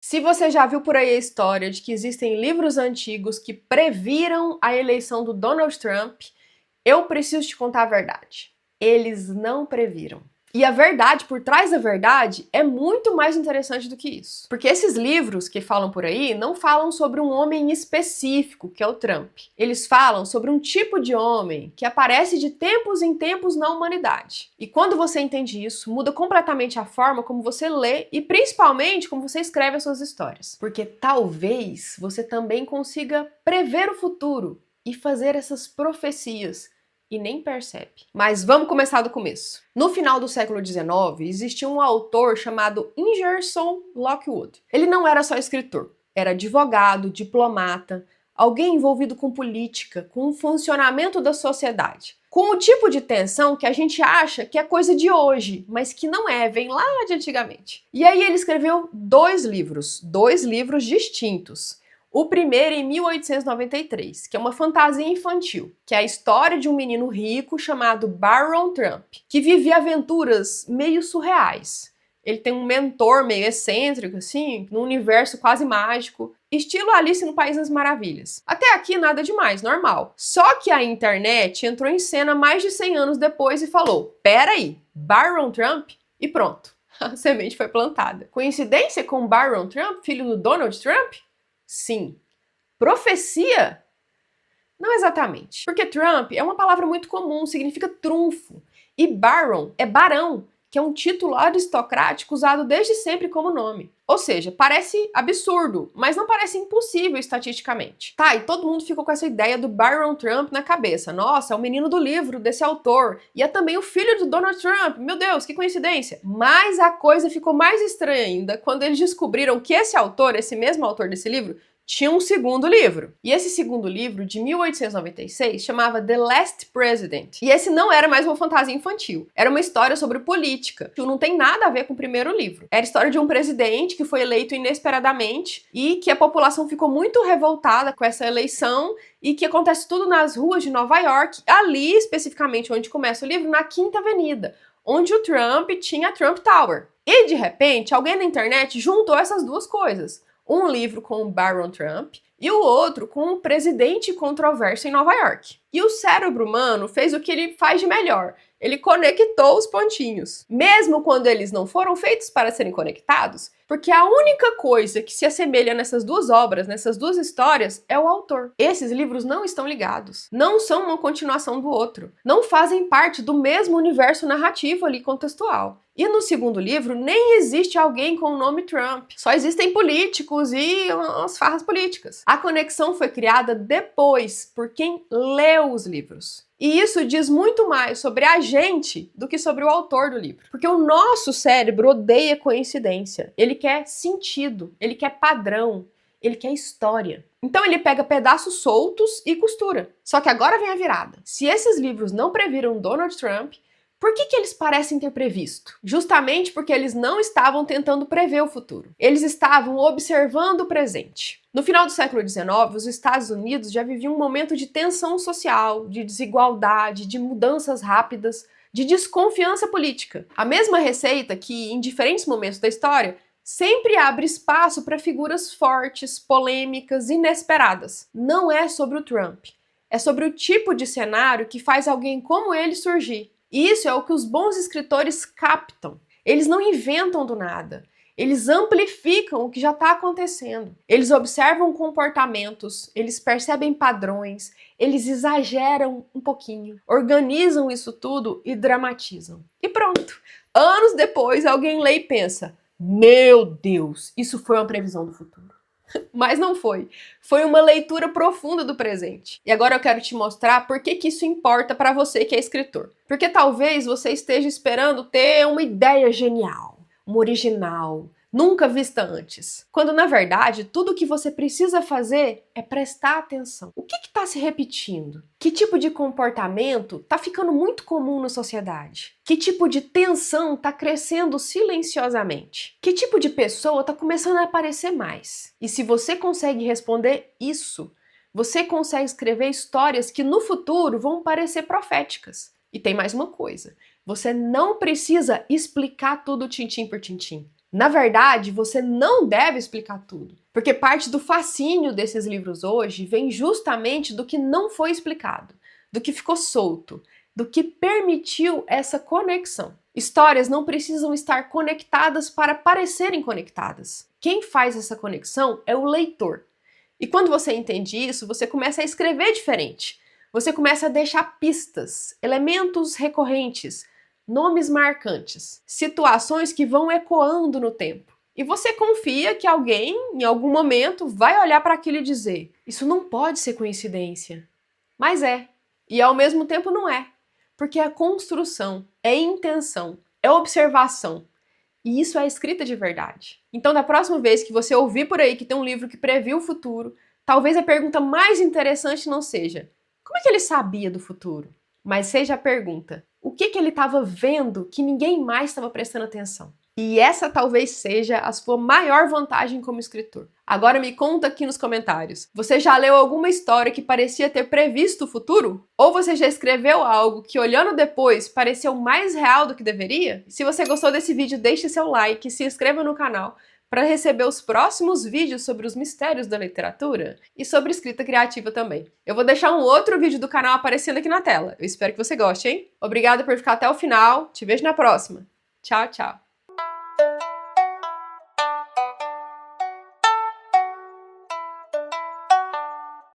Se você já viu por aí a história de que existem livros antigos que previram a eleição do Donald Trump, eu preciso te contar a verdade. Eles não previram. E a verdade por trás da verdade é muito mais interessante do que isso. Porque esses livros que falam por aí não falam sobre um homem específico, que é o Trump. Eles falam sobre um tipo de homem que aparece de tempos em tempos na humanidade. E quando você entende isso, muda completamente a forma como você lê e principalmente como você escreve as suas histórias. Porque talvez você também consiga prever o futuro e fazer essas profecias e nem percebe. Mas vamos começar do começo. No final do século XIX, existia um autor chamado Ingersoll Lockwood. Ele não era só escritor, era advogado, diplomata, alguém envolvido com política, com o funcionamento da sociedade. Com o tipo de tensão que a gente acha que é coisa de hoje, mas que não é, vem lá de antigamente. E aí ele escreveu dois livros distintos. O primeiro em 1893, que é uma fantasia infantil, que é a história de um menino rico chamado Barron Trump, que vivia aventuras meio surreais. Ele tem um mentor meio excêntrico, assim, num universo quase mágico, estilo Alice no País das Maravilhas. Até aqui nada demais, normal. Só que a internet entrou em cena mais de 100 anos depois e falou: peraí, Barron Trump? E pronto, a semente foi plantada. Coincidência com Barron Trump, filho do Donald Trump? Sim. Profecia? Não exatamente. Porque Trump é uma palavra muito comum, significa trunfo. E Baron é barão, que é um título aristocrático usado desde sempre como nome. Ou seja, parece absurdo, mas não parece impossível estatisticamente. Tá, e todo mundo ficou com essa ideia do Barron Trump na cabeça. Nossa, é o menino do livro desse autor. E é também o filho do Donald Trump. Meu Deus, que coincidência. Mas a coisa ficou mais estranha ainda quando eles descobriram que esse autor, esse mesmo autor desse livro, tinha um segundo livro. E esse segundo livro, de 1896, chamava The Last President. E esse não era mais uma fantasia infantil. Era uma história sobre política, que não tem nada a ver com o primeiro livro. Era a história de um presidente que foi eleito inesperadamente e que a população ficou muito revoltada com essa eleição e que acontece tudo nas ruas de Nova York, ali especificamente onde começa o livro, na Quinta Avenida, onde o Trump tinha a Trump Tower. E de repente, alguém na internet juntou essas duas coisas. Um livro com o Barron Trump e o outro com um presidente controverso em Nova York. E o cérebro humano fez o que ele faz de melhor. Ele conectou os pontinhos, mesmo quando eles não foram feitos para serem conectados, porque a única coisa que se assemelha nessas duas obras, nessas duas histórias, é o autor. Esses livros não estão ligados, não são uma continuação do outro, não fazem parte do mesmo universo narrativo ali contextual. E no segundo livro nem existe alguém com o nome Trump, só existem políticos e umas farras políticas. A conexão foi criada depois por quem leu os livros. E isso diz muito mais sobre a gente do que sobre o autor do livro. Porque o nosso cérebro odeia coincidência. Ele quer sentido, ele quer padrão, ele quer história. Então ele pega pedaços soltos e costura. Só que agora vem a virada. Se esses livros não previram Donald Trump, por que eles parecem ter previsto? Justamente porque eles não estavam tentando prever o futuro. Eles estavam observando o presente. No final do século XIX, os Estados Unidos já viviam um momento de tensão social, de desigualdade, de mudanças rápidas, de desconfiança política. A mesma receita que, em diferentes momentos da história, sempre abre espaço para figuras fortes, polêmicas, inesperadas. Não é sobre o Trump. É sobre o tipo de cenário que faz alguém como ele surgir. E isso é o que os bons escritores captam. Eles não inventam do nada. Eles amplificam o que já está acontecendo. Eles observam comportamentos, eles percebem padrões, eles exageram um pouquinho, organizam isso tudo e dramatizam. E pronto. Anos depois, alguém lê e pensa: meu Deus, isso foi uma previsão do futuro. Mas não foi. Foi uma leitura profunda do presente. E agora eu quero te mostrar por que isso importa para você que é escritor. Porque talvez você esteja esperando ter uma ideia genial, uma original, nunca vista antes. Quando, na verdade, tudo o que você precisa fazer é prestar atenção. O que está se repetindo? Que tipo de comportamento está ficando muito comum na sociedade? Que tipo de tensão está crescendo silenciosamente? Que tipo de pessoa está começando a aparecer mais? E se você consegue responder isso, você consegue escrever histórias que no futuro vão parecer proféticas. E tem mais uma coisa, você não precisa explicar tudo tintim por tintim. Na verdade, você não deve explicar tudo, porque parte do fascínio desses livros hoje vem justamente do que não foi explicado, do que ficou solto, do que permitiu essa conexão. Histórias não precisam estar conectadas para parecerem conectadas. Quem faz essa conexão é o leitor. E quando você entende isso, você começa a escrever diferente. Você começa a deixar pistas, elementos recorrentes, nomes marcantes, situações que vão ecoando no tempo. E você confia que alguém, em algum momento, vai olhar para aquilo e dizer: isso não pode ser coincidência. Mas é. E ao mesmo tempo não é. Porque é construção, é intenção, é observação. E isso é escrita de verdade. Então, da próxima vez que você ouvir por aí que tem um livro que previu o futuro, talvez a pergunta mais interessante não seja: como é que ele sabia do futuro? Mas seja a pergunta: o que ele estava vendo que ninguém mais estava prestando atenção? E essa talvez seja a sua maior vantagem como escritor. Agora me conta aqui nos comentários. Você já leu alguma história que parecia ter previsto o futuro? Ou você já escreveu algo que, olhando depois, pareceu mais real do que deveria? Se você gostou desse vídeo, deixe seu like e se inscreva no canal para receber os próximos vídeos sobre os mistérios da literatura e sobre escrita criativa também. Eu vou deixar um outro vídeo do canal aparecendo aqui na tela. Eu espero que você goste, hein? Obrigada por ficar até o final. Te vejo na próxima. Tchau, tchau.